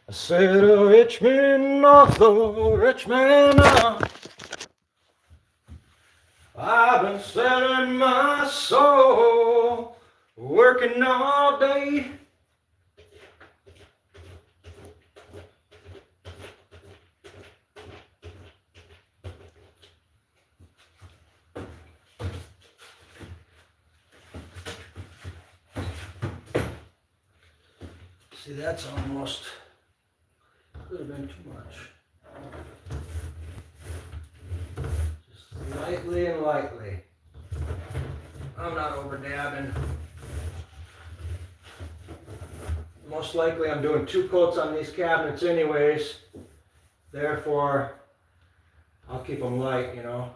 I said a rich man, North, a rich man. I've been selling my soul, working all day. See, that's almost, could have been too much. Just lightly and lightly. I'm not over dabbing. Most likely I'm doing 2 coats on these cabinets anyways. Therefore, I'll keep them light, you know.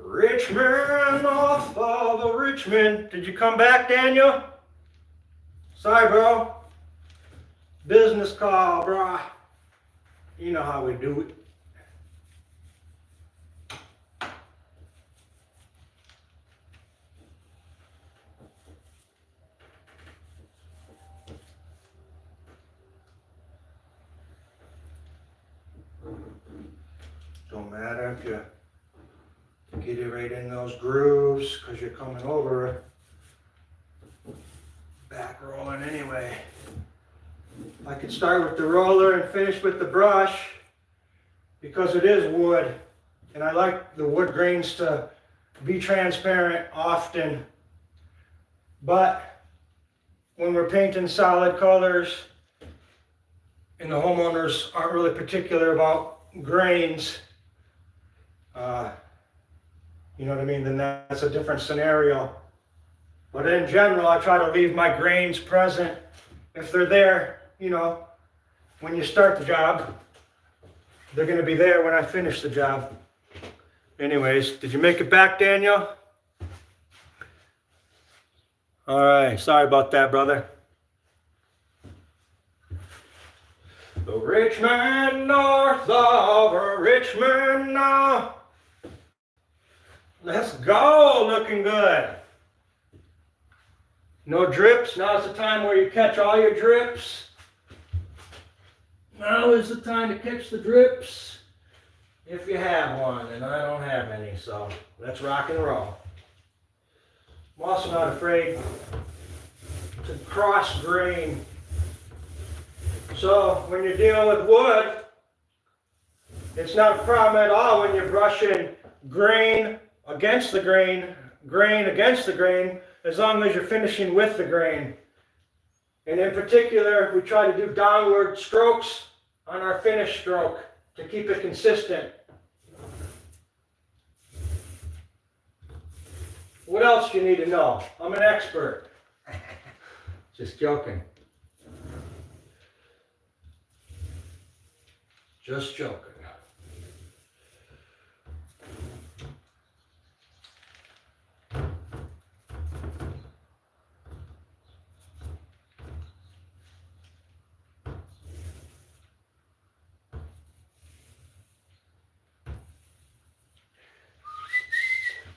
Richmond, off of the Richmond. Did you come back, Daniel? Sorry, bro. Business call, bro. You know how we do it. Don't matter if you get it right in those grooves because you're coming over back rolling anyway. I could start with the roller and finish with the brush because it is wood and I like the wood grains to be transparent often, but when we're painting solid colors and the homeowners aren't really particular about grains, you know what I mean, then that's a different scenario. But in general, I try to leave my grains present. If they're there, you know, when you start the job, they're going to be there when I finish the job. Anyways, did you make it back, Daniel? All right, sorry about that, brother. The Richmond, north of Richmond now. Let's go, looking good. No drips. Now's the time where you catch all your drips. Now is the time to catch the drips if you have one, and I don't have any, so let's rock and roll. I'm also not afraid to cross grain. So when you're dealing with wood, it's not a problem at all when you're brushing grain against the grain, grain against the grain, as long as you're finishing with the grain. And in particular, we try to do downward strokes on our finish stroke to keep it consistent. What else do you need to know? I'm an expert. Just joking. Just joking.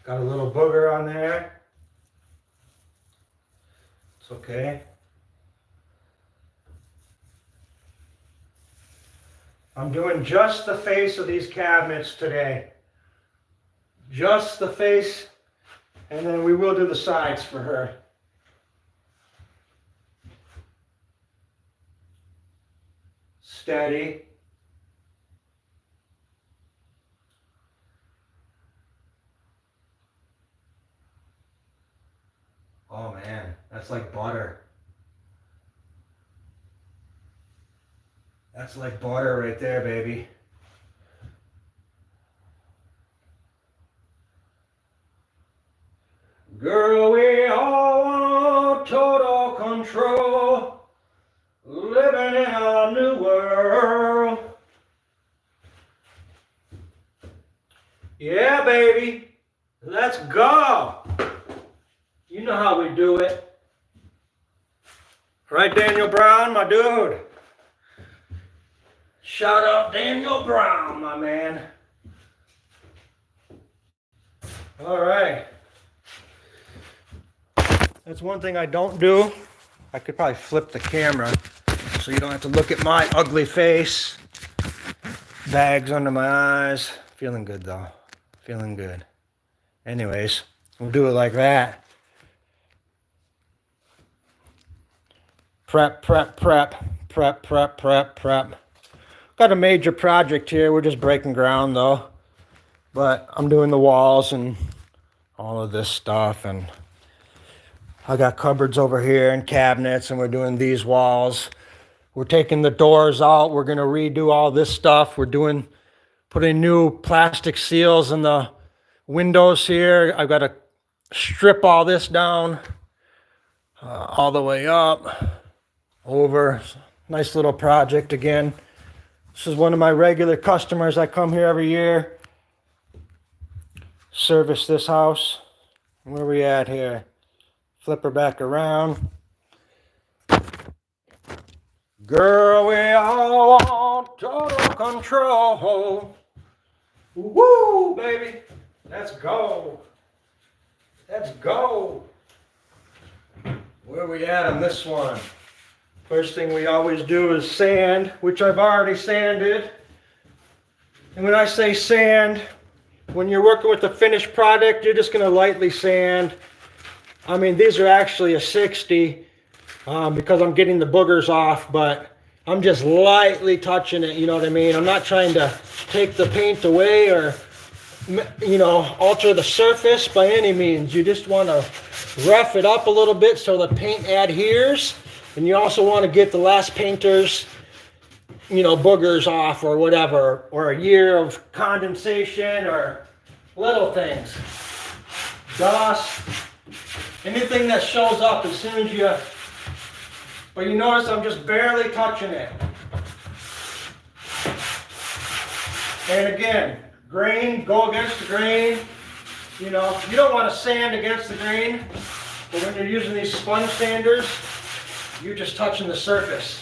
Got a little booger on there. It's okay. I'm doing just the face of these cabinets today. Just the face, and then we will do the sides for her. Steady. Oh man, that's like butter. That's like butter right there, baby. Girl, we all want total control, living in a new world. Yeah, baby. Let's go. You know how we do it. Right, Daniel Brown, my dude. Shout out Daniel Brown, my man. All right. That's one thing I don't do. I could probably flip the camera so you don't have to look at my ugly face. Bags under my eyes. Feeling good though. Feeling good. Anyways, we'll do it like that. Prep, prep, prep. Prep, prep, prep, prep. Got a major project here. We're just breaking ground though. But I'm doing the walls and all of this stuff, and I got cupboards over here and cabinets, and we're doing these walls. We're taking the doors out. We're going to redo all this stuff. We're putting new plastic seals in the windows here. I've got to strip all this down all the way up, over. Nice little project again. This is one of my regular customers. I come here every year. Service this house. Where are we at here? Flip her back around. Girl, we all want total control. Woo, baby. Let's go. Let's go. Where are we at on this one? First thing we always do is sand, which I've already sanded. And when I say sand, when you're working with the finished product, you're just going to lightly sand. I mean, these are actually a 60 because I'm getting the boogers off, but I'm just lightly touching it, you know what I mean? I'm not trying to take the paint away or, you know, alter the surface by any means. You just want to rough it up a little bit so the paint adheres. And you also want to get the last painter's, you know, boogers off or whatever, or a year of condensation or little things. Dust, anything that shows up as soon as you, but you notice I'm just barely touching it. And again, grain, go against the grain. You know, you don't want to sand against the grain, but when you're using these sponge sanders, you're just touching the surface.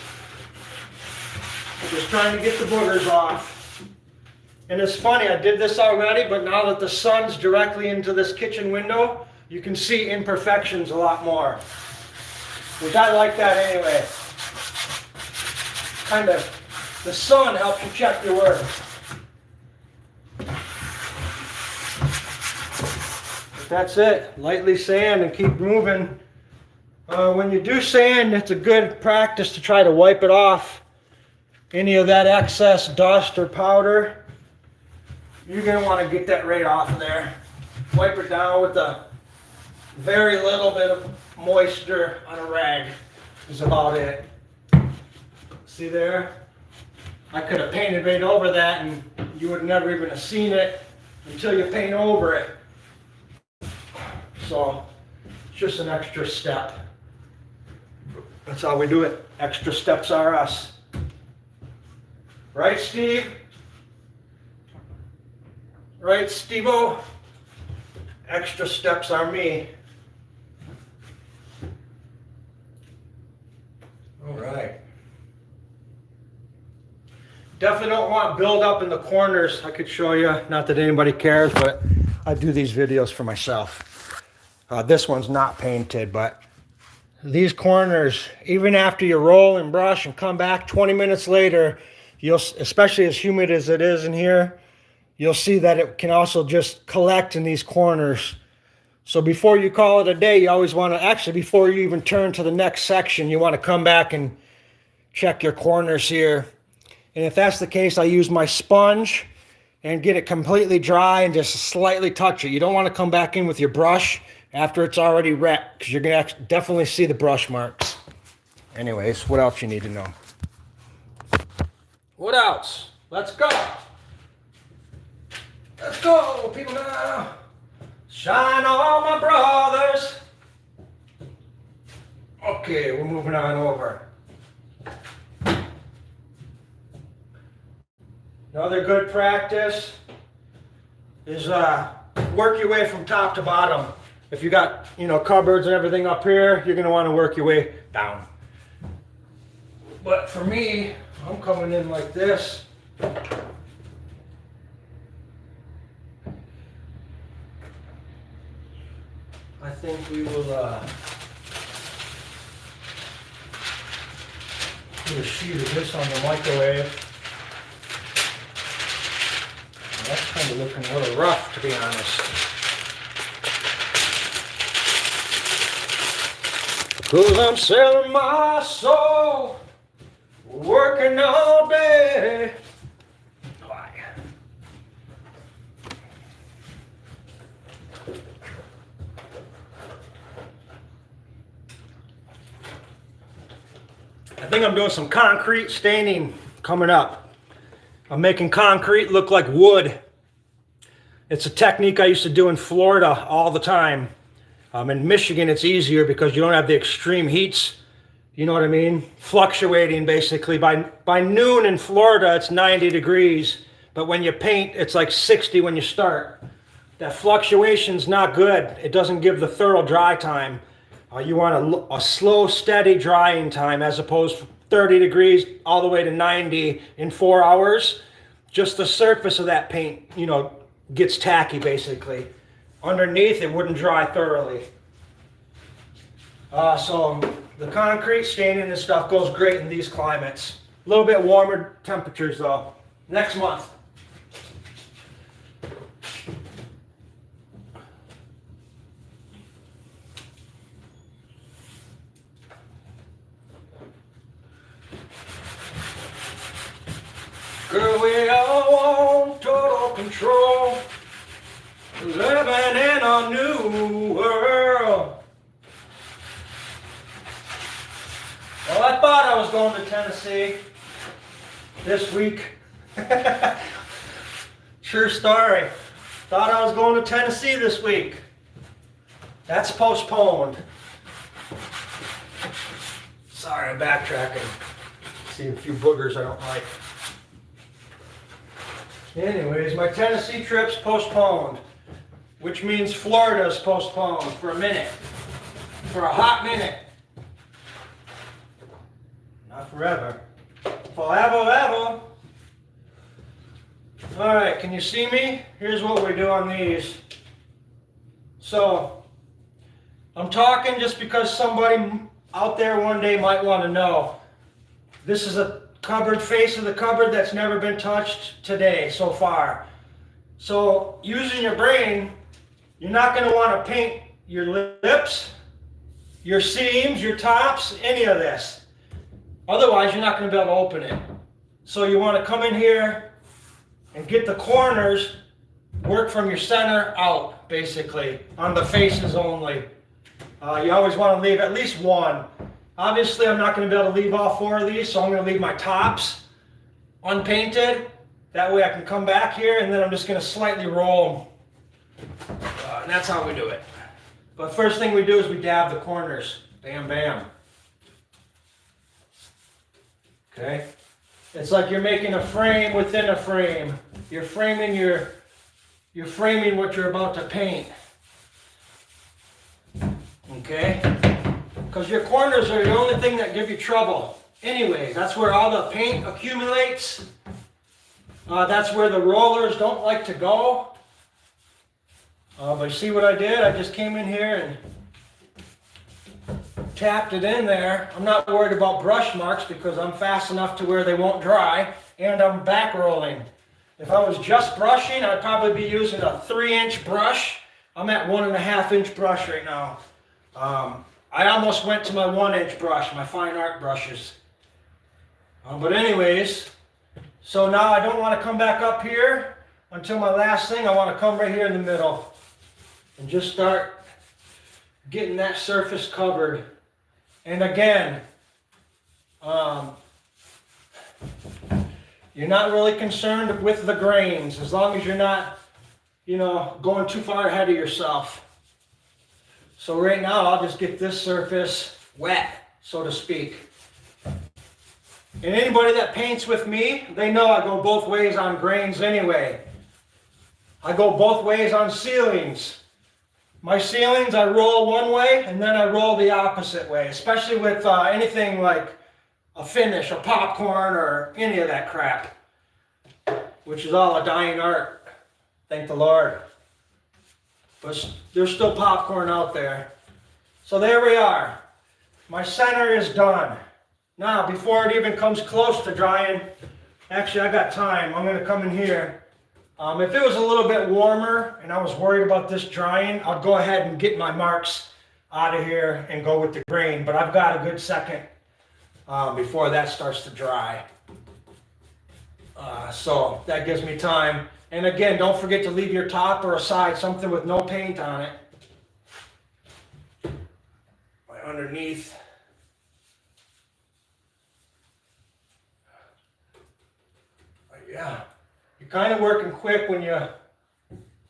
Just trying to get the boogers off. And it's funny, I did this already, but now that the sun's directly into this kitchen window, you can see imperfections a lot more. Which I like that anyway. Kind of, the sun helps you check your work. But that's it. Lightly sand and keep moving. When you do sand, it's a good practice to try to wipe it off. Any of that excess dust or powder, you're going to want to get that right off of there. Wipe it down with a very little bit of moisture on a rag is about it. See there? I could have painted right over that and you would never even have seen it until you paint over it. So it's just an extra step. That's how we do it. Extra steps are us. Right, Steve? Right, Steve-O? Extra steps are me. All right. Definitely don't want build up in the corners. I could show you, not that anybody cares, but I do these videos for myself. This one's not painted, but these corners, even after you roll and brush and come back 20 minutes later, you'll, especially as humid as it is in here, you'll see that it can also just collect in these corners. So before you call it a day, you always want to, actually before you even turn to the next section, you want to come back and check your corners here. And if that's the case, I use my sponge and get it completely dry and just slightly touch it. You don't want to come back in with your brush after it's already wet, because you're going to definitely see the brush marks. Anyways, what else you need to know? What else? Let's go. Let's go, people now. Shine on my brothers. Okay, we're moving on over. Another good practice is work your way from top to bottom. If you got, cupboards and everything up here, you're going to want to work your way down. But for me, I'm coming in like this. I think we will put a sheet of this on the microwave. Well, that's kind of looking a little rough, to be honest. Cause I'm selling my soul, working all day. Why? I think I'm doing some concrete staining coming up. I'm making concrete look like wood. It's a technique I used to do in Florida all the time. In Michigan, it's easier because you don't have the extreme heats, you know what I mean? Fluctuating basically. By noon in Florida, it's 90 degrees, but when you paint, it's like 60 when you start. That fluctuation's not good. It doesn't give the thorough dry time. You want a slow, steady drying time as opposed to 30 degrees all the way to 90 in 4 hours. Just the surface of that paint, gets tacky basically. Underneath, it wouldn't dry thoroughly. So the concrete staining and stuff goes great in these climates. A little bit warmer temperatures though. Next month. Girl, we all want total control. Living in a new world. Well, I thought I was going to Tennessee this week. True story. Thought I was going to Tennessee this week. That's postponed. Sorry, I'm backtracking. See a few boogers I don't like. Anyways, my Tennessee trip's postponed. Which means Florida's postponed for a minute. For a hot minute. Not forever. Forever. Alright, can you see me? Here's what we do on these. So, I'm talking just because somebody out there one day might want to know. This is a cupboard, face of the cupboard that's never been touched today so far. So, using your brain, you're not going to want to paint your lips, your seams, your tops, any of this. Otherwise, you're not going to be able to open it. So you want to come in here and get the corners, work from your center out, basically, on the faces only. You always want to leave at least one. Obviously, I'm not going to be able to leave all 4 of these, so I'm going to leave my tops unpainted. That way I can come back here, and then I'm just going to slightly roll them. And that's how we do it. But first thing we do is we dab the corners. Bam, bam. Okay? It's like you're making a frame within a frame. You're framing what you're about to paint. Okay? Because your corners are the only thing that give you trouble. Anyway, that's where all the paint accumulates. That's where the rollers don't like to go. But you see what I did? I just came in here and tapped it in there. I'm not worried about brush marks because I'm fast enough to where they won't dry, and I'm back rolling. If I was just brushing, I'd probably be using a 3-inch brush. I'm at 1.5-inch brush right now. I almost went to my 1-inch brush, my fine art brushes. But anyways, so now I don't want to come back up here until my last thing. I want to come right here in the middle and just start getting that surface covered. And again, you're not really concerned with the grains as long as you're not, going too far ahead of yourself. So right now, I'll just get this surface wet, so to speak. And anybody that paints with me, they know I go both ways on grains anyway. I go both ways on ceilings. My ceilings, I roll one way and then I roll the opposite way, especially with anything like a finish, a popcorn, or any of that crap, which is all a dying art, thank the Lord. But there's still popcorn out there. So there we are. My center is done. Now, before it even comes close to drying, actually I got time, I'm going to come in here. If it was a little bit warmer and I was worried about this drying, I'd go ahead and get my marks out of here and go with the grain. But I've got a good second before that starts to dry. So that gives me time. And again, don't forget to leave your topper aside, something with no paint on it. Right underneath. Yeah. You're kind of working quick when you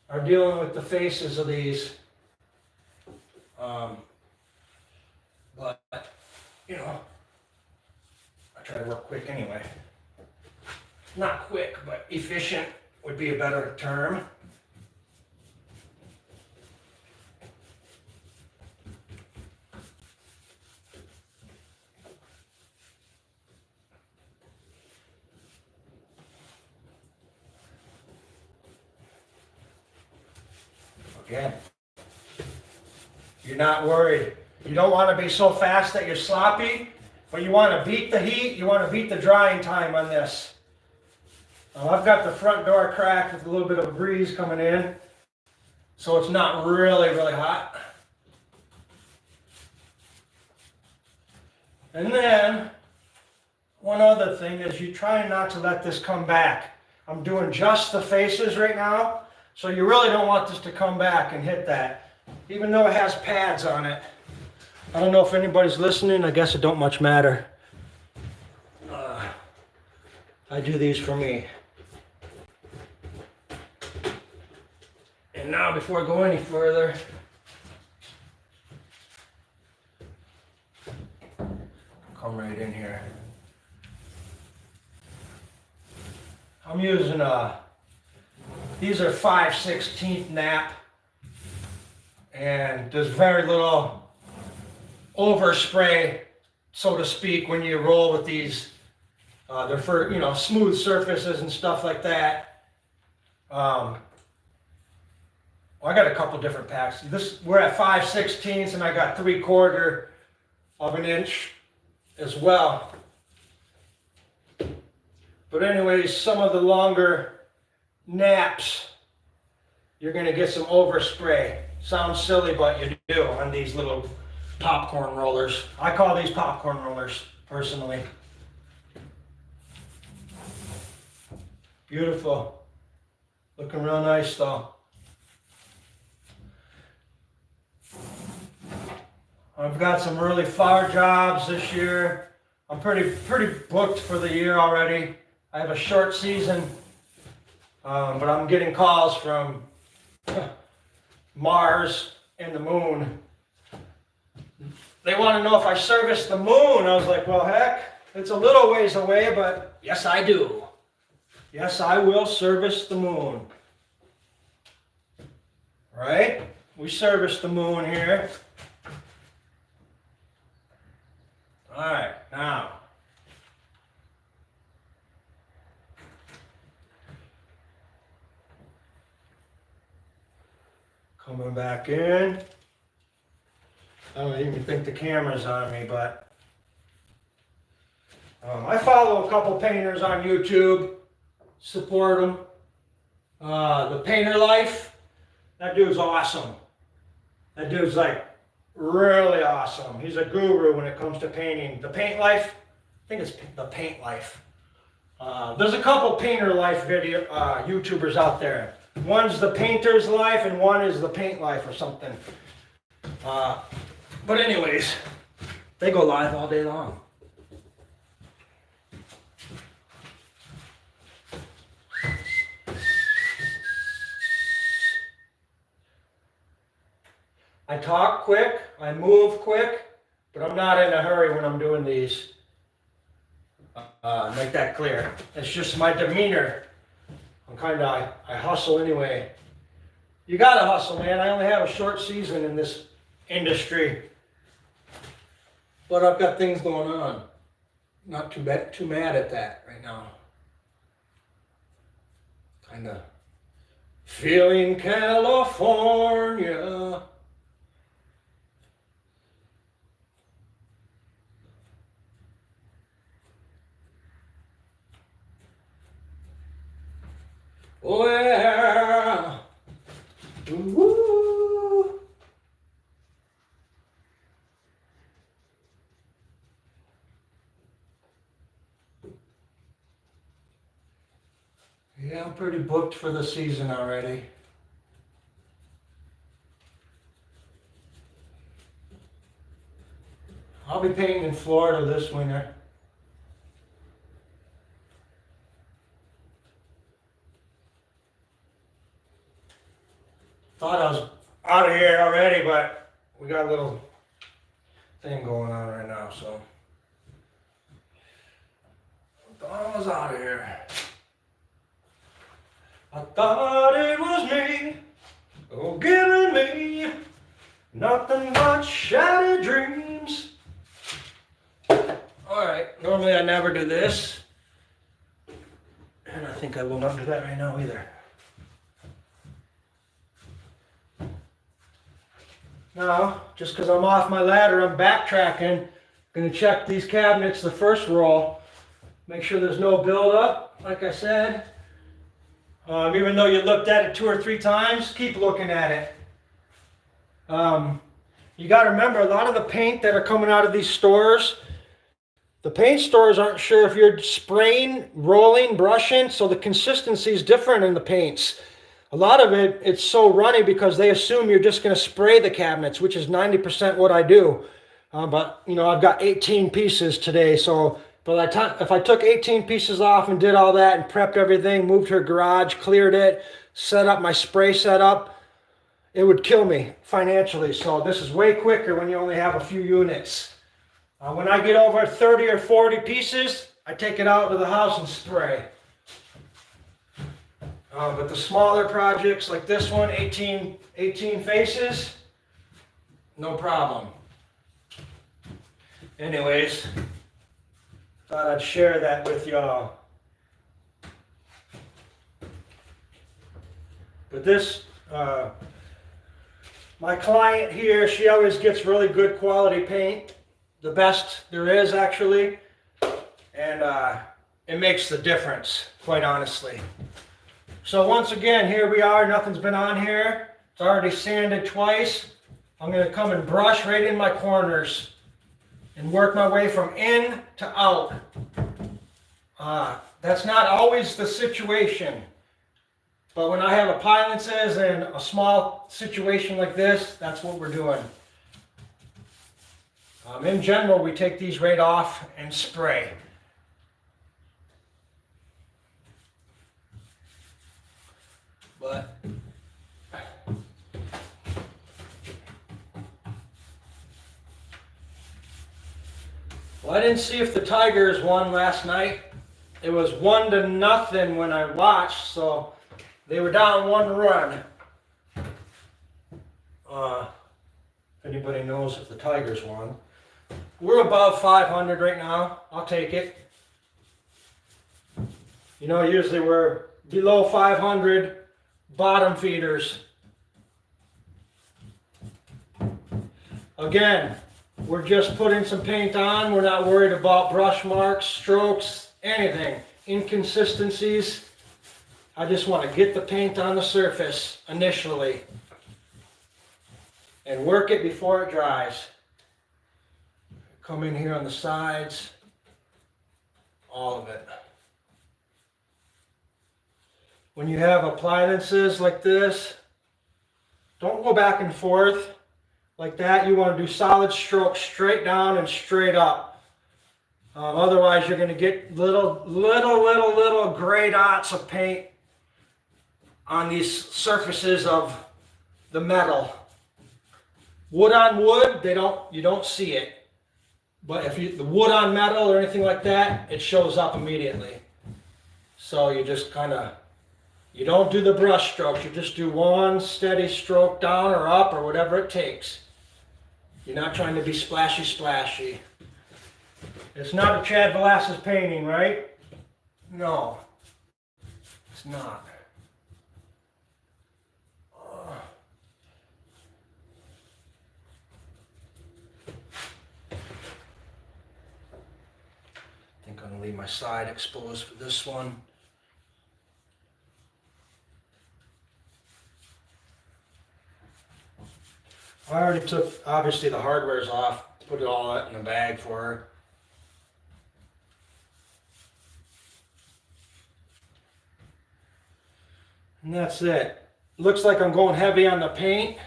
are dealing with the faces of these. But, you know, I try to work quick anyway. Not quick, but efficient would be a better term. Again, you're not worried. You don't want to be so fast that you're sloppy, but you want to beat the heat, you want to beat the drying time on this. I've got the front door cracked with a little bit of a breeze coming in, so it's not really, really hot. And then, one other thing is you try not to let this come back. I'm doing just the faces right now. So you really don't want this to come back and hit that, even though it has pads on it. I don't know if anybody's listening. I guess it don't much matter. I do these for me. And now before I go any further, come right in here. I'm using these are 5/16 nap, and there's very little overspray, so to speak, when you roll with these. They're for, you know, smooth surfaces and stuff like that. Well, I got a couple different packs. We're at 5/16, and I got 3/4 of an inch as well. But anyways, some of the longer naps, you're going to get some overspray. Sounds silly, but you do on these little popcorn rollers. I call these popcorn rollers, personally. Beautiful. Looking real nice, though. I've got some really far jobs this year. I'm pretty booked for the year already. I have a short season. But I'm getting calls from Mars and the moon. They want to know if I service the moon. I was like, well, heck, it's a little ways away, but yes, I do. Yes, I will service the moon. Right? We service the moon here. All right, now. Coming back in. I don't even think the camera's on me, but I follow a couple painters on YouTube. Support them. The Painter Life, that dude's awesome. That dude's like really awesome. He's a guru when it comes to painting. The Paint Life, I think it's the Paint Life. There's a couple Painter Life video YouTubers out there. One's the Painter's Life and one is the Paint Life or something. But anyways, they go live all day long. I talk quick, I move quick, but I'm not in a hurry when I'm doing these. Make that clear. It's just my demeanor. I hustle anyway. You gotta hustle, man. I only have a short season in this industry. But I've got things going on. Not too mad at that right now. Kinda feeling California. Oh yeah. Ooh. Yeah, I'm pretty booked for the season already. I'll be painting in Florida this winter. Thought I was out of here already, but we got a little thing going on right now, so I thought I was out of here. I thought it was me, oh, giving me nothing but shattered dreams. Alright, normally I never do this, and I think I will not do that right now either. Now, just because I'm off my ladder, I'm backtracking. Going to check these cabinets, the first roll. Make sure there's no buildup, like I said. Even though you looked at it 2 or 3 times, keep looking at it. You got to remember, a lot of the paint that are coming out of these stores, the paint stores aren't sure if you're spraying, rolling, brushing, so the consistency is different in the paints. A lot of it's so runny because they assume you're just going to spray the cabinets, which is 90% what I do. But, you know, I've got 18 pieces today, so by the time, if I took 18 pieces off and did all that and prepped everything, moved her garage, cleared it, set up my spray setup, it would kill me financially. So this is way quicker when you only have a few units. When I get over 30 or 40 pieces, I take it out to the house and spray. But the smaller projects like this one, 18 faces, no problem. Anyways, thought I'd share that with y'all. But this, my client here, she always gets really good quality paint, the best there is actually, and it makes the difference, quite honestly. So once again, here we are, nothing's been on here. It's already sanded twice. I'm going to come and brush right in my corners and work my way from in to out. That's not always the situation. But when I have appliances and a small situation like this, that's what we're doing. In general, we take these right off and spray. But well, I didn't see if the Tigers won last night. It was 1-0 when I watched, so they were down 1 run. If anybody knows if the Tigers won. We're above 500 right now. I'll take it. You know, usually we're below 500. Bottom feeders. Again, we're just putting some paint on. We're not worried about brush marks, strokes, anything. Inconsistencies. I just want to get the paint on the surface initially and work it before it dries. Come in here on the sides, all of it. When you have appliances like this, don't go back and forth like that. You want to do solid strokes straight down and straight up. Otherwise, you're going to get little gray dots of paint on these surfaces of the metal. Wood on wood, you don't see it. But if the wood on metal or anything like that, it shows up immediately. So you just kind of You don't do the brush strokes, you just do one steady stroke down or up or whatever it takes. You're not trying to be splashy splashy. It's not a Chad Vlassis painting, right? No, it's not. I think I'm going to leave my side exposed for this one. I already took, obviously the hardware's off, put it all in a bag for her. And that's it. Looks like I'm going heavy on the paint.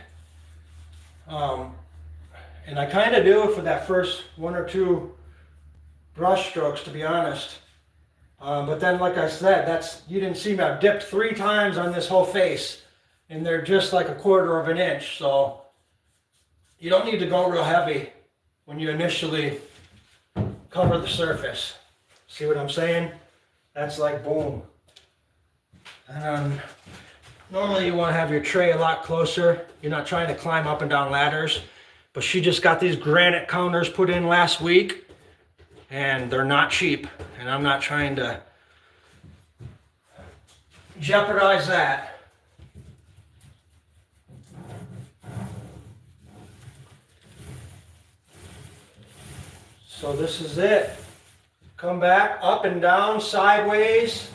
And I kind of do for that first one or two brush strokes, to be honest. But then, like I said, you didn't see me. I've dipped 3 times on this whole face, and they're just like 1/4 of an inch. So you don't need to go real heavy when you initially cover the surface. See what I'm saying? That's like boom. And normally you want to have your tray a lot closer. You're not trying to climb up and down ladders. But she just got these granite counters put in last week, and they're not cheap. And I'm not trying to jeopardize that. So this is it. Come back up and down, sideways,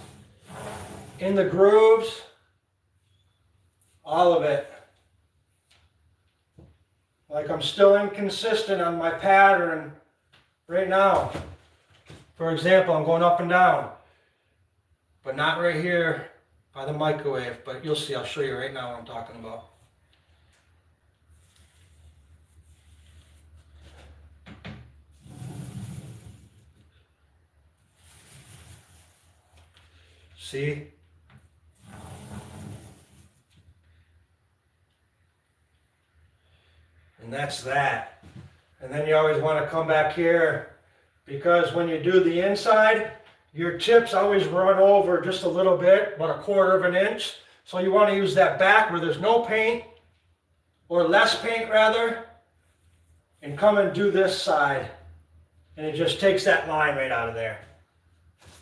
in the grooves, all of it. Like I'm still inconsistent on my pattern right now. For example, I'm going up and down, but not right here by the microwave, but you'll see, I'll show you right now what I'm talking about. See? And that's that. And then you always want to come back here, because when you do the inside, your tips always run over just a little bit, about 1/4 of an inch. So you want to use that back where there's no paint, or less paint rather, and come and do this side. And it just takes that line right out of there.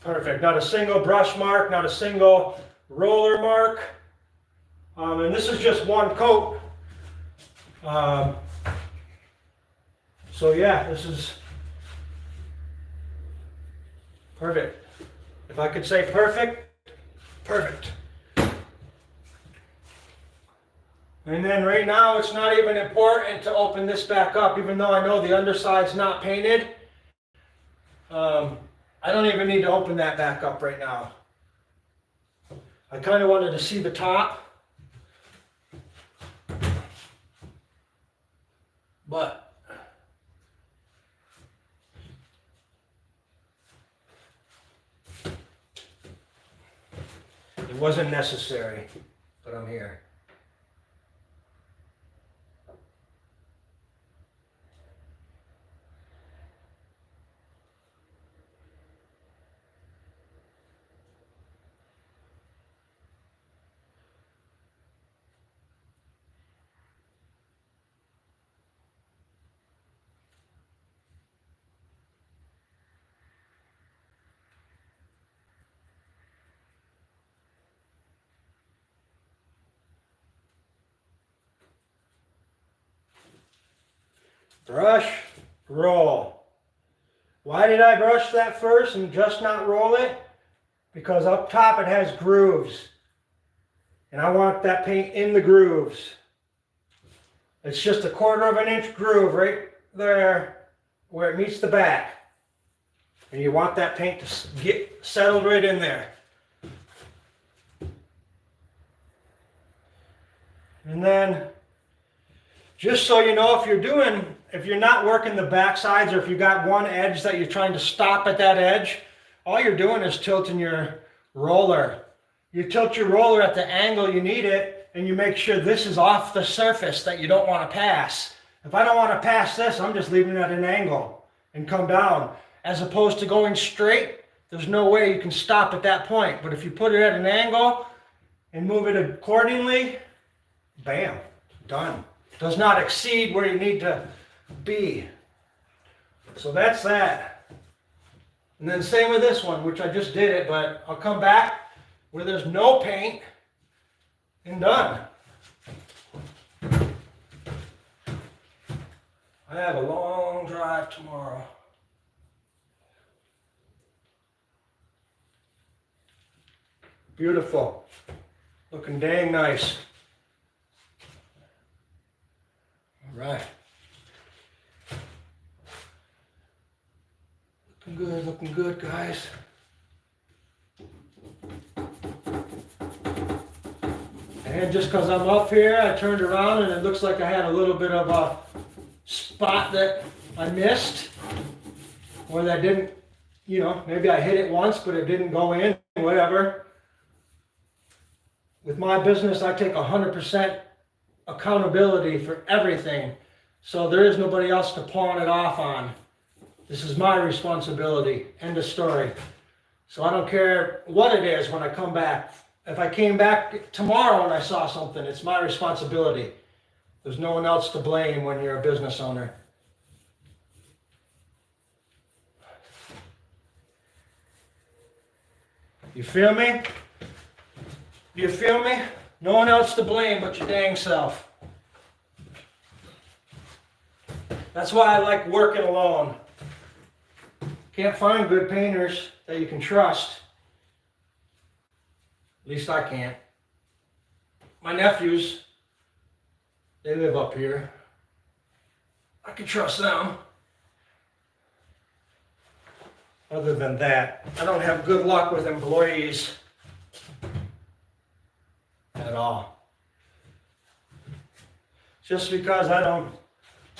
Perfect. Not a single brush mark, not a single roller mark. And this is just one coat. So yeah, this is perfect. If I could say perfect, perfect. And then right now it's not even important to open this back up, even though I know the underside's not painted. I don't even need to open that back up right now. I kind of wanted to see the top. But it wasn't necessary, but I'm here. Brush, roll. Why did I brush that first and just not roll it? Because up top it has grooves. And I want that paint in the grooves. It's just 1/4 of an inch groove right there where it meets the back. And you want that paint to get settled right in there. And then, just so you know, if you're not working the back sides, or if you got one edge that you're trying to stop at that edge, all you're doing is tilting your roller. You tilt your roller at the angle you need it, and you make sure this is off the surface that you don't want to pass. If I don't want to pass this, I'm just leaving it at an angle and come down. As opposed to going straight, there's no way you can stop at that point. But if you put it at an angle, and move it accordingly, bam, done. Does not exceed where you need to be. So that's that. And then same with this one, which I just did it, but I'll come back where there's no paint and done. I have a long drive tomorrow. Beautiful. Looking dang nice. All right. Looking good, guys. And just because I'm up here, I turned around and it looks like I had a little bit of a spot that I missed, or that didn't, you know, maybe I hit it once, but it didn't go in, whatever. With my business, I take 100% accountability for everything. So there is nobody else to pawn it off on. This is my responsibility. End of story. So I don't care what it is when I come back. If I came back tomorrow and I saw something, it's my responsibility. There's no one else to blame when you're a business owner. You feel me? You feel me? No one else to blame but your dang self. That's why I like working alone. Can't find good painters that you can trust. At least I can't. My nephews, they live up here. I can trust them. Other than that, I don't have good luck with employees at all. Just because I don't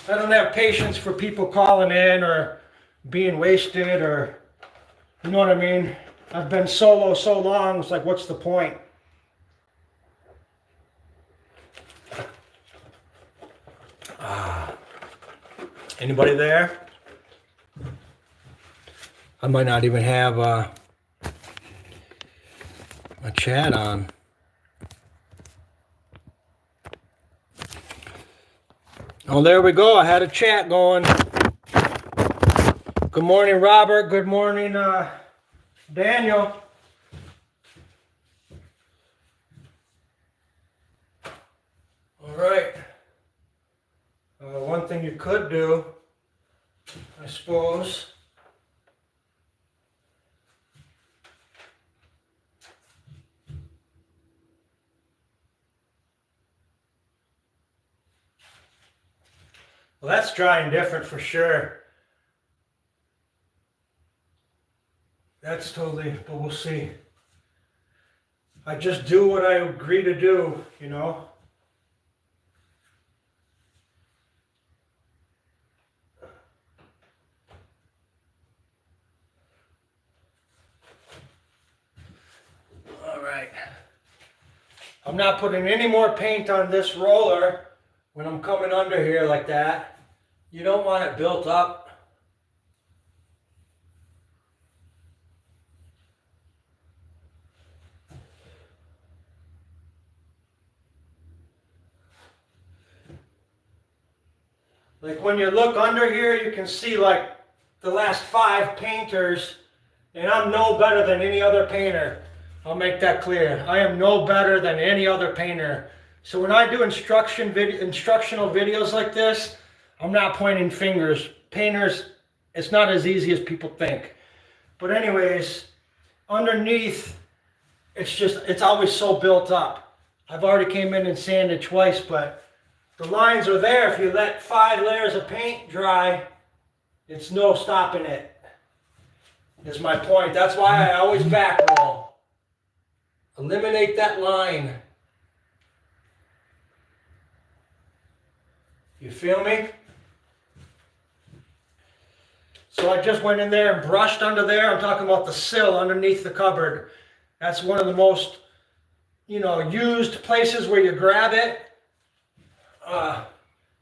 have patience for people calling in or being wasted, or, you know what I mean? I've been solo so long, it's like, what's the point? Anybody there? I might not even have a chat on. Oh, there we go. I had a chat going. Good morning, Robert. Good morning, Daniel. All right. One thing you could do, I suppose, well, that's drying different for sure. That's totally, but we'll see. I just do what I agree to do, you know. All right. I'm not putting any more paint on this roller when I'm coming under here like that. You don't want it built up. Like when you look under here, you can see like the last 5 painters, and I'm no better than any other painter. I'll make that clear. I am no better than any other painter. So when I do instructional videos like this, I'm not pointing fingers. Painters, it's not as easy as people think. But anyways, underneath, it's always so built up. I've already came in and sanded twice, but the lines are there. If you let 5 layers of paint dry, it's no stopping it, is my point. That's why I always back roll. Eliminate that line. You feel me? So I just went in there and brushed under there. I'm talking about the sill underneath the cupboard. That's one of the most, used places where you grab it.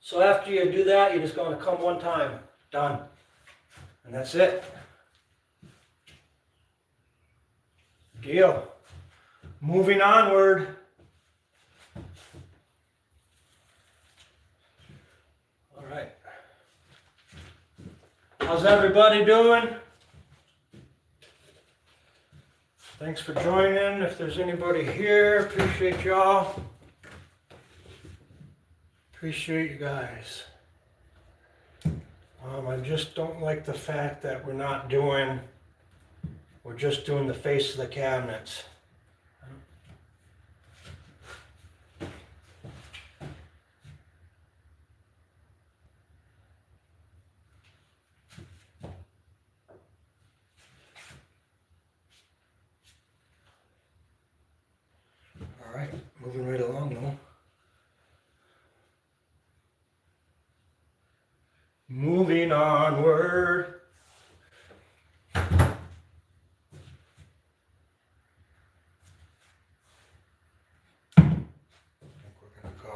So after you do that, you're just going to come one time. Done. And that's it. Deal. moving onward. All right. How's everybody doing? Thanks for joining. If there's anybody here, appreciate y'all. Appreciate you guys. I just don't like the fact that we're just doing the face of the cabinets. All right, moving right along though. Moving onward. I think we're gonna go.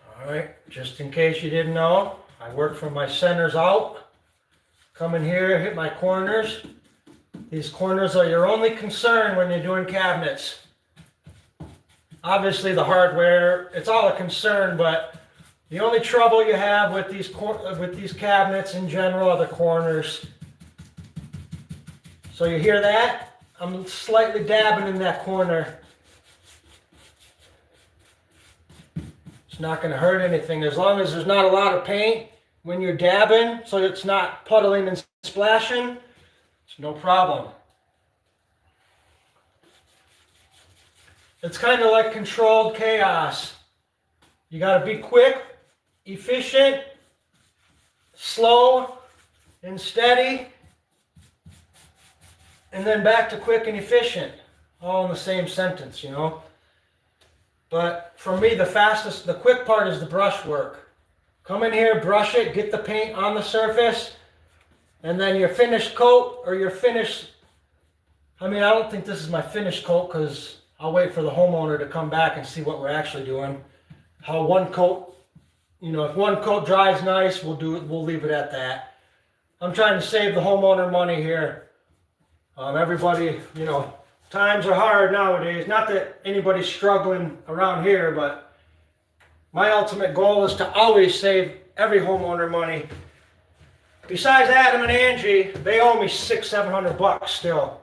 All right, just in case you didn't know, I work from my centers out. Come in here, hit my corners. These corners are your only concern when you're doing cabinets. Obviously the hardware, it's all a concern, but the only trouble you have with these cabinets in general are the corners. So you hear that? I'm slightly dabbing in that corner. It's not going to hurt anything as long as there's not a lot of paint when you're dabbing, so it's not puddling and splashing. It's no problem. It's kind of like controlled chaos. You got to be quick, efficient, slow, and steady, and then back to quick and efficient, all in the same sentence, you know. But for me, the quick part is the brush work. Come in here, brush it, get the paint on the surface, and then your finished coat or your finished, I don't think this is my finished coat because I'll wait for the homeowner to come back and see what we're actually doing. How one coat, if one coat dries nice, we'll leave it at that. I'm trying to save the homeowner money here. Everybody, times are hard nowadays. Not that anybody's struggling around here, but my ultimate goal is to always save every homeowner money. Besides Adam and Angie, they owe me $600-700 still.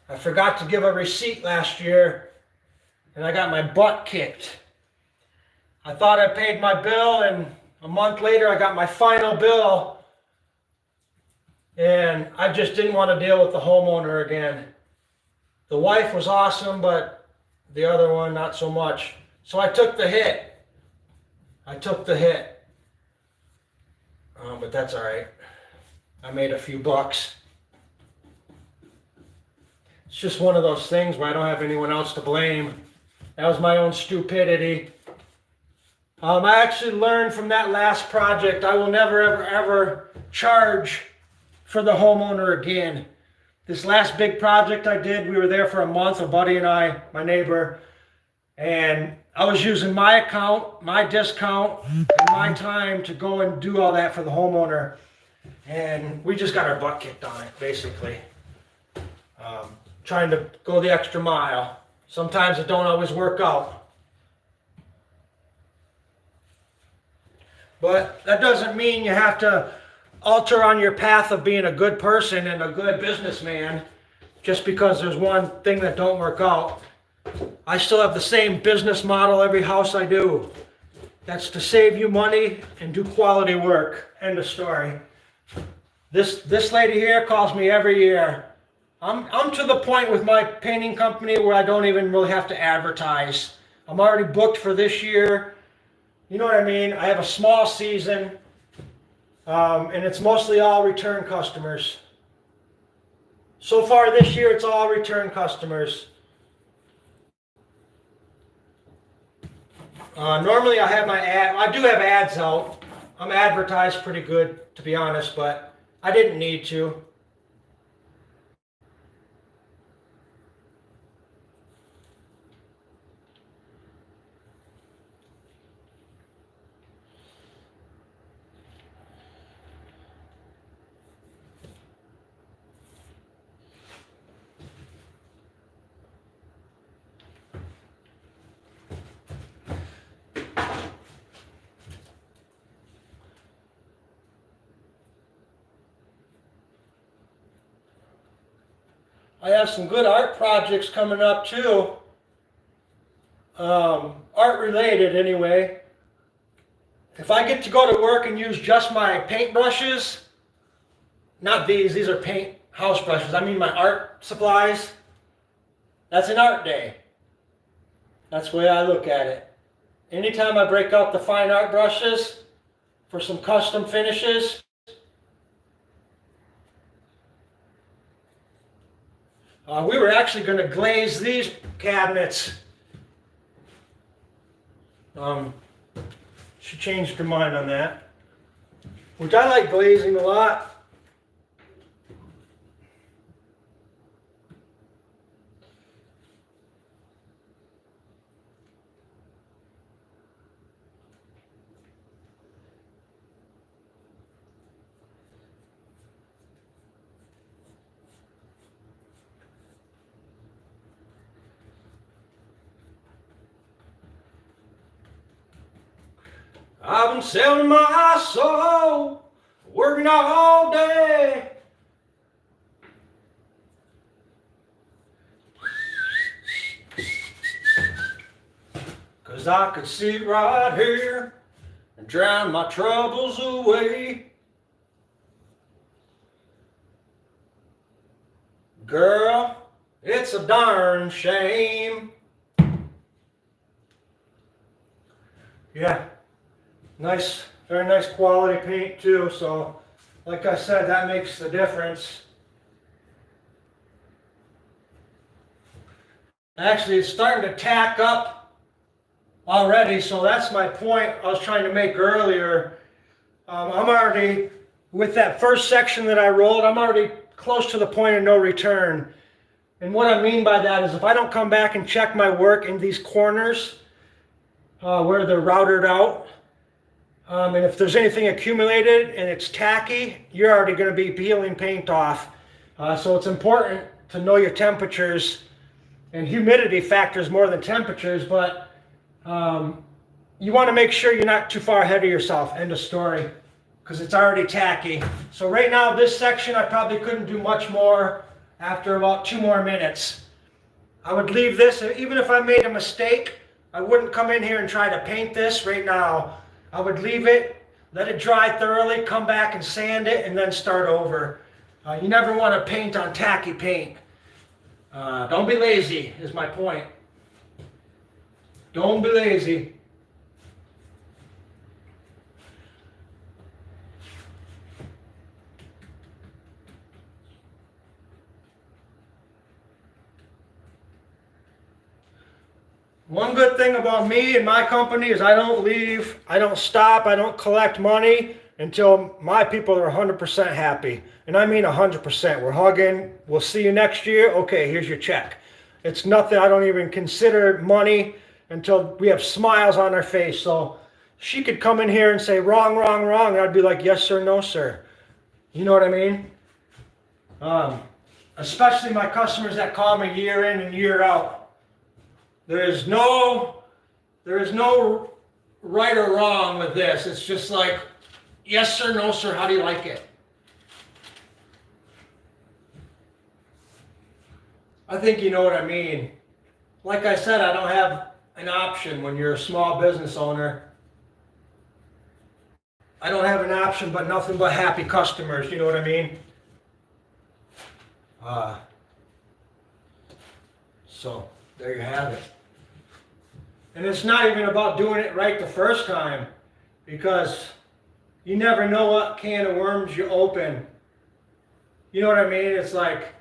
I forgot to give a receipt last year, and I got my butt kicked. I thought I paid my bill, and a month later I got my final bill, and I just didn't want to deal with the homeowner again. The wife was awesome, but the other one not so much. So I took the hit. But that's all right. I made a few bucks. It's just one of those things where I don't have anyone else to blame. That was my own stupidity. I actually learned from that last project I will never ever charge for the homeowner again. This last big project I did, we were there for a month, a buddy and I, my neighbor, and I was using my account, my discount, and my time to go and do all that for the homeowner. And we just got our butt kicked on it, basically. Trying to go the extra mile. Sometimes it don't always work out. But that doesn't mean you have to alter on your path of being a good person and a good businessman just because there's one thing that don't work out. I still have the same business model every house I do. That's to save you money and do quality work. End of story. This lady here calls me every year. I'm to the point with my painting company where I don't even really have to advertise. I'm already booked for this year. You know what I mean? I have a small season, and it's mostly all return customers. So far this year, it's all return customers. Normally I have I do have ads out. I'm advertised pretty good, to be honest, but I didn't need to. I have some good art projects coming up too. Art related anyway. If I get to go to work and use just my paint brushes, not these are paint house brushes, I mean my art supplies, that's an art day. That's the way I look at it. Anytime I break out the fine art brushes for some custom finishes, we were actually going to glaze these cabinets. She changed her mind on that, which I like glazing a lot. I've been selling my soul, working all day. Cause I could sit right here and drown my troubles away. Girl, it's a darn shame. Yeah. Nice, very nice quality paint too, so like I said, that makes the difference. Actually, it's starting to tack up already, so that's my point I was trying to make earlier. I'm already, with that first section that I rolled, I'm already close to the point of no return. And what I mean by that is if I don't come back and check my work in these corners where they're routed out, and if there's anything accumulated and it's tacky, you're already going to be peeling paint off. So it's important to know your temperatures, and humidity factors more than temperatures, but you want to make sure you're not too far ahead of yourself. End of story, because it's already tacky. So right now, this section, I probably couldn't do much more after about 2 more minutes. I would leave this, even if I made a mistake, I wouldn't come in here and try to paint this right now. I would leave it, let it dry thoroughly, come back and sand it, and then start over. You never want to paint on tacky paint. Don't be lazy, is my point. Don't be lazy. One good thing about me and my company is I don't leave, I don't stop, I don't collect money until my people are 100% happy. And I mean 100%. We're hugging, we'll see you next year, okay, here's your check. It's nothing, I don't even consider money until we have smiles on our face. So she could come in here and say wrong, wrong, wrong, and I'd be like, yes sir, no sir. You know what I mean? Especially my customers that call me year in and year out. There is no right or wrong with this. It's just like, yes sir, no sir, how do you like it? I think you know what I mean. Like I said, I don't have an option when you're a small business owner. I don't have an option but nothing but happy customers, you know what I mean? So, there you have it. And it's not even about doing it right the first time, because you never know what can of worms you open. You know what I mean? It's like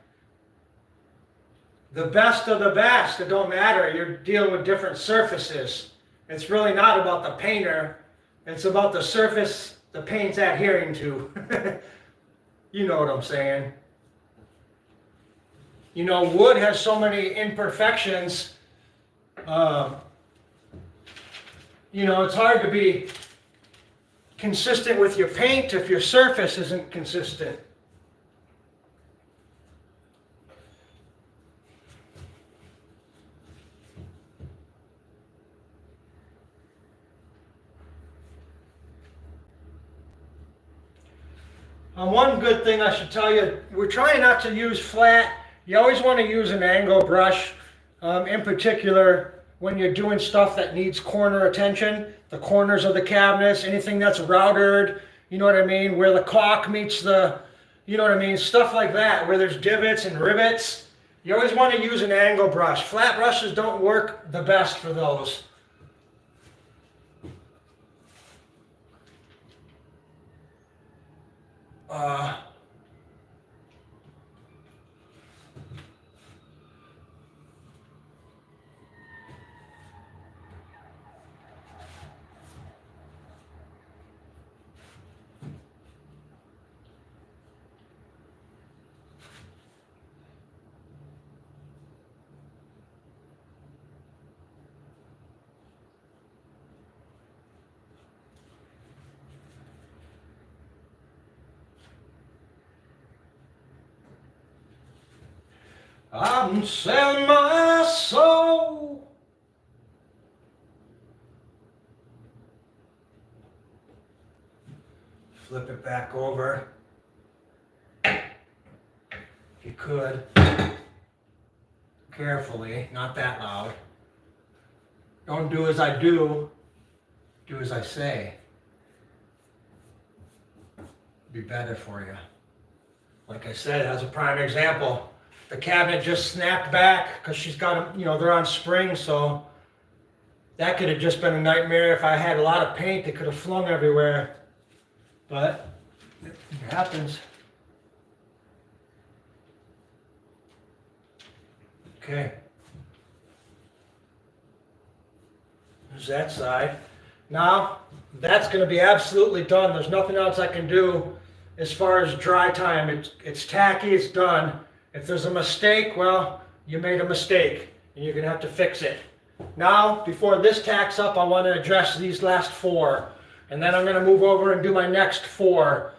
the best of the best. It don't matter. You're dealing with different surfaces. It's really not about the painter. It's about the surface the paint's adhering to. You know what I'm saying? You know, wood has so many imperfections. You know, it's hard to be consistent with your paint if your surface isn't consistent. One good thing I should tell you, we're trying not to use flat You always want to use an angle brush, in particular when you're doing stuff that needs corner attention, the corners of the cabinets, anything that's routed, you know what I mean, where the caulk meets the, you know what I mean, stuff like that, where there's divots and rivets. You always want to use an angle brush. Flat brushes don't work the best for those. I'm selling my soul. Flip it back over. If you could. Carefully, not that loud. Don't do as I do. Do as I say. Be better for you. Like I said, that's a prime example. The cabinet just snapped back because she's got them, you know, they're on springs, so that could have just been a nightmare. If I had a lot of paint, it could have flung everywhere. But it happens. Okay. There's that side. Now, that's going to be absolutely done. There's nothing else I can do as far as dry time. It's tacky, it's done. If there's a mistake, well, you made a mistake, and you're going to have to fix it. Now, before this tacks up, I want to address these last 4. And then I'm going to move over and do my next 4.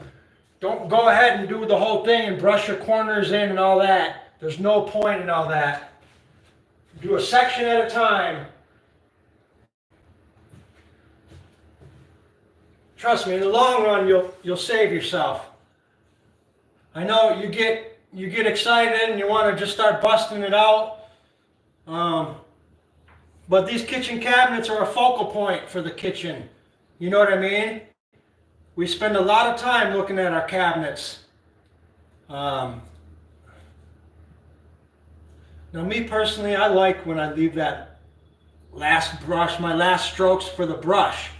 Don't go ahead and do the whole thing and brush your corners in and all that. There's no point in all that. Do a section at a time. Trust me, in the long run, you'll save yourself. I know you get excited and you want to just start busting it out. But these kitchen cabinets are a focal point for the kitchen. You know what I mean? We spend a lot of time looking at our cabinets. Now me personally, I like when I leave that last brush, my last strokes for the brush,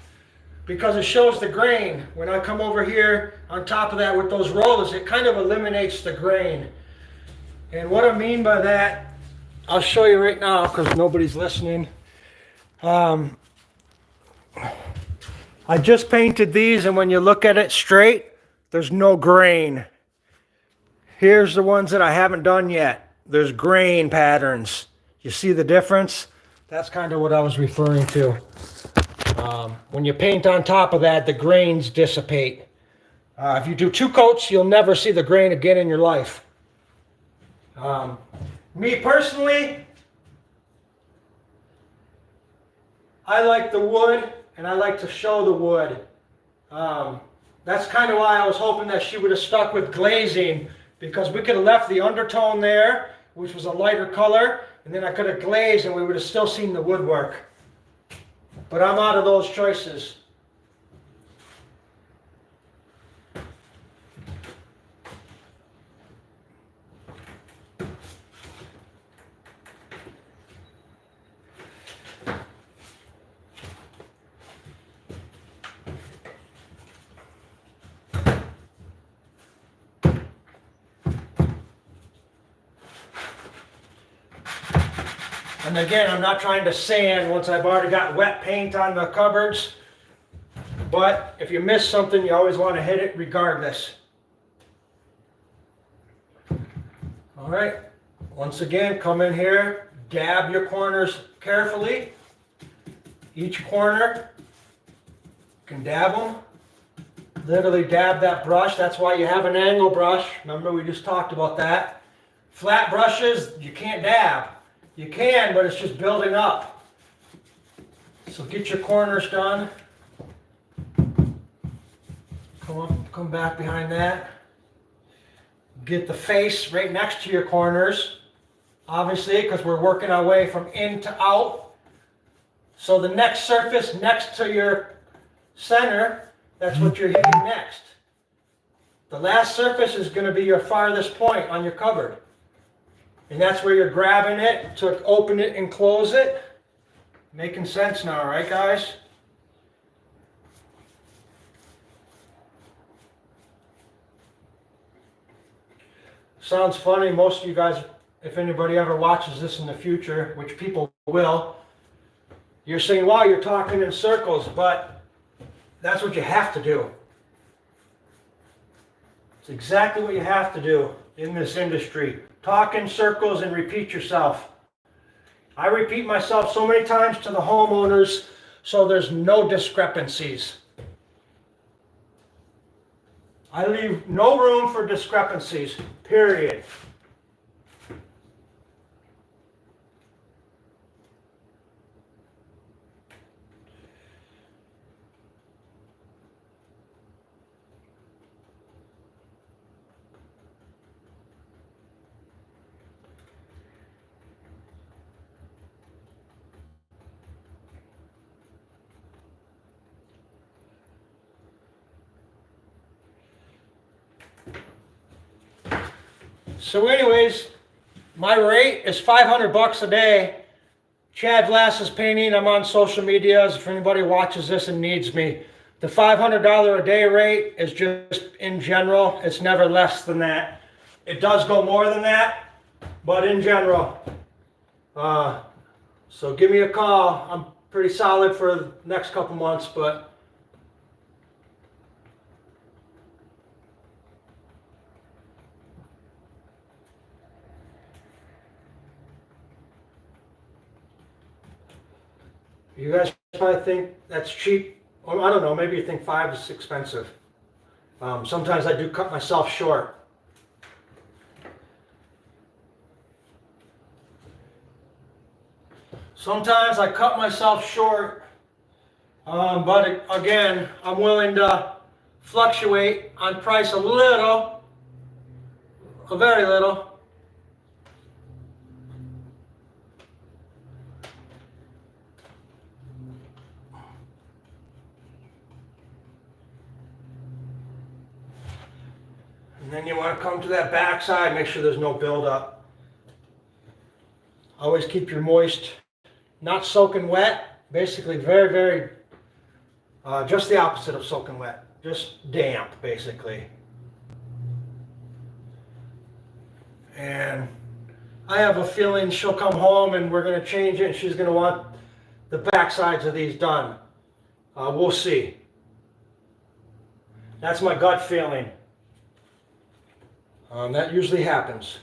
because it shows the grain. When I come over here on top of that with those rollers, it kind of eliminates the grain. And what I mean by that, I'll show you right now because nobody's listening. I just painted these, and when you look at it straight, there's no grain. Here's the ones that I haven't done yet. There's grain patterns. You see the difference? That's kind of what I was referring to. When you paint on top of that, the grains dissipate. If you do 2 coats, you'll never see the grain again in your life. Me personally, I like the wood, and I like to show the wood. That's kind of why I was hoping that she would have stuck with glazing, because we could have left the undertone there, which was a lighter color, and then I could have glazed and we would have still seen the woodwork. But I'm out of those choices. And again, I'm not trying to sand once I've already got wet paint on the cupboards. But if you miss something, you always want to hit it regardless. All right. Once again, come in here, dab your corners carefully. Each corner, you can dab them. Literally dab that brush. That's why you have an angle brush. Remember, we just talked about that. Flat brushes, you can't dab. You can, but it's just building up. So get your corners done. Come back behind that. Get the face right next to your corners. obviously, because we're working our way from in to out. So the next surface next to your center, that's what you're hitting next. The last surface is going to be your farthest point on your cupboard. And that's where you're grabbing it to open it and close it. Making sense now, right, guys? Sounds funny, most of you guys, if anybody ever watches this in the future, which people will, you're saying, wow, you're talking in circles, but that's what you have to do. It's exactly what you have to do in this industry. Talk in circles and repeat yourself. I repeat myself so many times to the homeowners so there's no discrepancies. I leave no room for discrepancies, period. So anyways, my rate is $500 a day. Chad Vlassis Painting, I'm on social medias if anybody watches this and needs me. The $500 a day rate is just in general, it's never less than that. It does go more than that, but in general. So give me a call. I'm pretty solid for the next couple months, but you guys probably think that's cheap, or I don't know, maybe you think $5 is expensive. Sometimes I do cut myself short. Sometimes I cut myself short, but again, I'm willing to fluctuate on price a little, a very little. And then you want to come to that back side, make sure there's no buildup. Always keep your moist, not soaking wet, basically very, just the opposite of soaking wet, just damp basically. And I have a feeling she'll come home and we're going to change it and she's going to want the back sides of these done. We'll see. That's my gut feeling. That usually happens.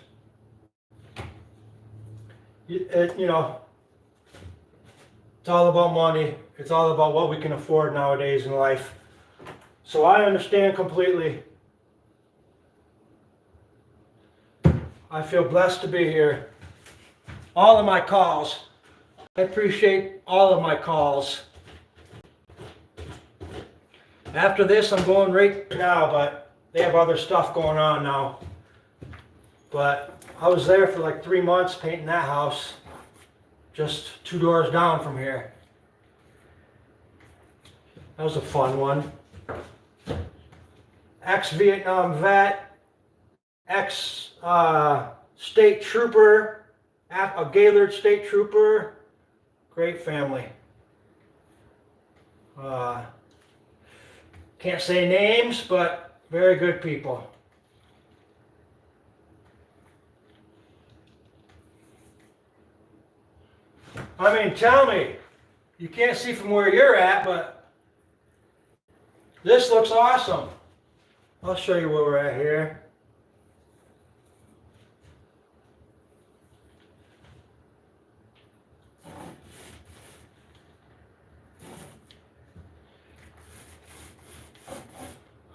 You know, it's all about money. It's all about what we can afford nowadays in life. So I understand completely. I feel blessed to be here. All of my calls. I appreciate all of my calls. After this, I'm going right now, but they have other stuff going on now. But I was there for like 3 months painting that house, just 2 doors down from here. That was a fun one. Ex-Vietnam vet, ex-state trooper, a Gaylord state trooper, great family. Can't say names, but very good people. I mean, tell me, you can't see from where you're at, but this looks awesome. I'll show you where we're at here.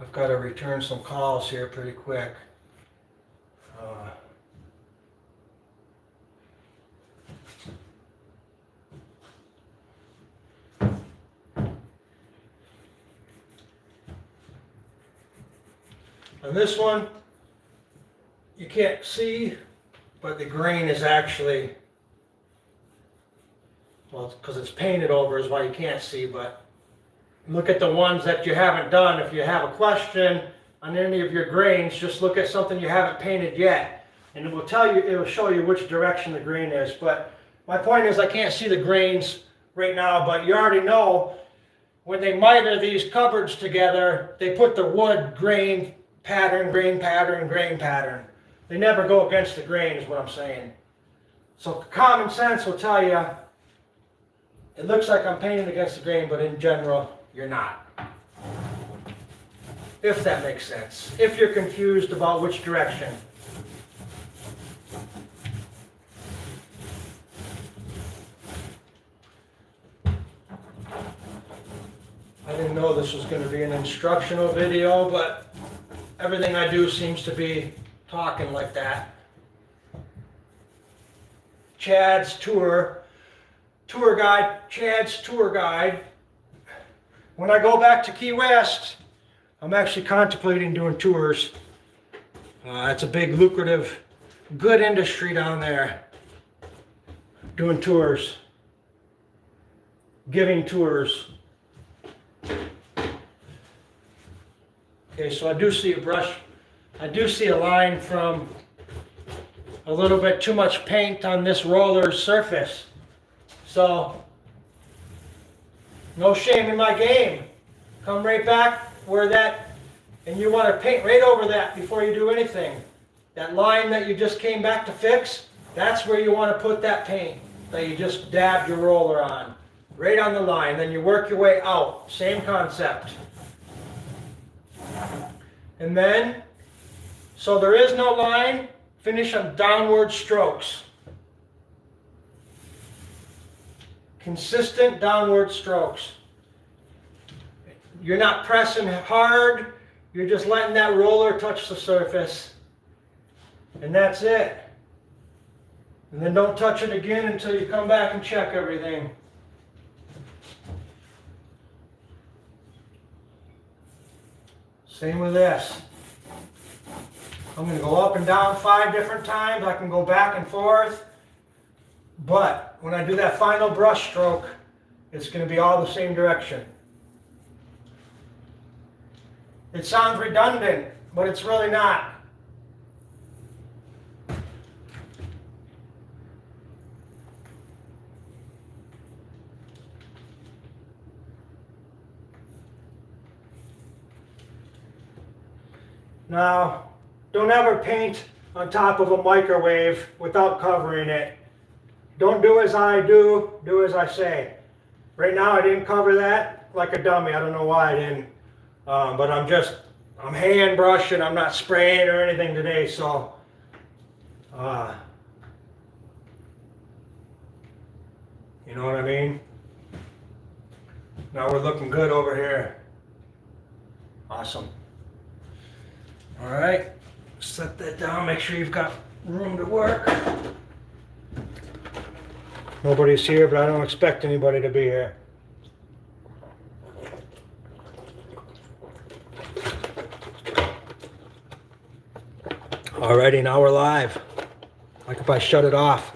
I've got to return some calls here pretty quick. And this one, you can't see, but the grain is actually, well, because it's painted over is why you can't see, but look at the ones that you haven't done. If you have a question on any of your grains, just look at something you haven't painted yet, and it will tell you, it will show you which direction the grain is. But my point is, I can't see the grains right now, but you already know when they miter these cupboards together, they put the wood grain pattern, grain pattern, grain pattern. They never go against the grain is what I'm saying. So common sense will tell you, it looks like I'm painting against the grain, but in general, you're not. If that makes sense. If you're confused about which direction. I didn't know this was going to be an instructional video, but everything I do seems to be talking like that. Chad's tour guide, Chad's tour guide. When I go back to Key West, I'm actually contemplating doing tours. It's a big, lucrative, good industry down there. Doing tours. Giving tours. Okay, so I do see a brush. I do see a line from a little bit too much paint on this roller's surface. So, no shame in my game. Come right back where that, and you want to paint right over that before you do anything. That line that you just came back to fix, that's where you want to put that paint that you just dabbed your roller on. Right on the line, then you work your way out. Same concept. And then, so there is no line, finish on downward strokes. Consistent downward strokes. You're not pressing hard, you're just letting that roller touch the surface. And that's it. And then don't touch it again until you come back and check everything. Same with this. I'm going to go up and down 5 different times. I can go back and forth. But when I do that final brush stroke, it's going to be all the same direction. It sounds redundant, but it's really not. Now, don't ever paint on top of a microwave without covering it. Don't do as I do, do as I say. Right now I didn't cover that like a dummy. I don't know why I didn't. But I'm hand brushing, I'm not spraying or anything today, so you know what I mean? Now we're looking good over here. Awesome. All right, set that down, make sure you've got room to work. Nobody's here, but I don't expect anybody to be here. Alrighty, now we're live. Like if I shut it off.